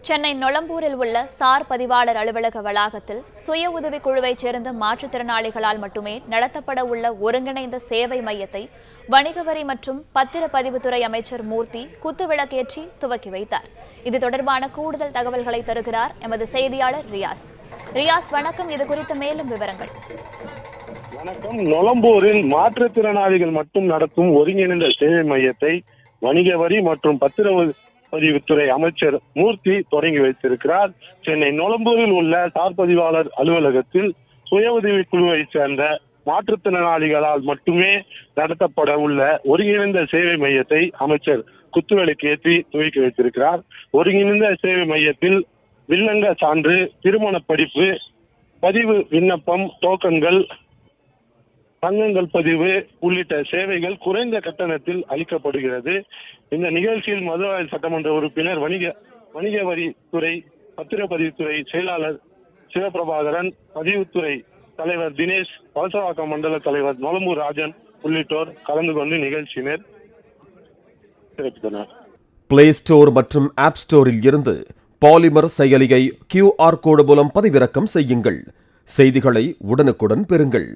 சென்னை நொளம்பூரில் உள்ள சார் பதிவாளர் அலுவலக வளாகத்தில் சுய உதவிக் குழுவைச் சேர்ந்த மாற்றுத்திறனாளிகளால் மட்டுமே நடத்தப்பட உள்ள ஒருங்கிணைந்த சேவை மையத்தை வணிக வரி மற்றும் பத்திரப்பதிவுத்துறை அமைச்சர் மூர்த்தி குத்துவிளக்கேற்றி துவக்கி வைத்தார். இது தொடர்பான கூடுதல் தகவல்களை தருகிறார் எமது செய்தியாளர் ரியாஸ். வணக்கம். இது குறித்த மேலும் விவரங்கள். வணக்கம். நொளம்பூரில் மாற்றுத்திறனாளிகள் மட்டும் நடத்தும் ஒருங்கிணைந்த சேவை மையத்தை வணிக வரி மற்றும் பத்திரப்பதிவுத்துறை அமைச்சர் மூர்த்தி தொடங்கி வைத்திருக்கிறார். சென்னை நொளம்பூரில் உள்ள சார் பதிவாளர் அலுவலகத்தில் சுய உதவி குழுவை சேர்ந்த மாற்றுத்திறனாளிகளால் மட்டுமே நடத்தப்பட உள்ள ஒருங்கிணைந்த சேவை மையத்தை அமைச்சர் குத்துவிளக்கு ஏற்றி துவக்கி வைத்திருக்கிறார். ஒருங்கிணைந்த சேவை மையத்தில் வில்லங்க சான்று, திருமண படிப்பு, பதிவு விண்ணப்பம், டோக்கன்கள், தங்கங்கள் பதிவு உள்ளிட்ட சேவைகள் குறைந்த கட்டணத்தில் அளிக்கப்படுகிறது. இந்த நிகழ்ச்சியில் மதுரை சட்டமன்ற உறுப்பினர், வணிக வரித்துறை, பத்திரப்பதிவுத்துறை செயலாளர் சிவபிரபாகரன், பதிவுத்துறை தலைவர் தினேஷ், வலசவாக்கம் மண்டல தலைவர் நொளம்பூர் ராஜன் உள்ளிட்டோர் கலந்து கொண்டு நிகழ்ச்சியினர் சிறப்பித்தனர். பிளே ஸ்டோர் மற்றும் ஆப் ஸ்டோரில் இருந்து பாலிமர் செயலியை QR கோடு மூலம் பதிவிறக்கம் செய்யுங்கள். செய்திகளை உடனுக்குடன் பெறுங்கள்.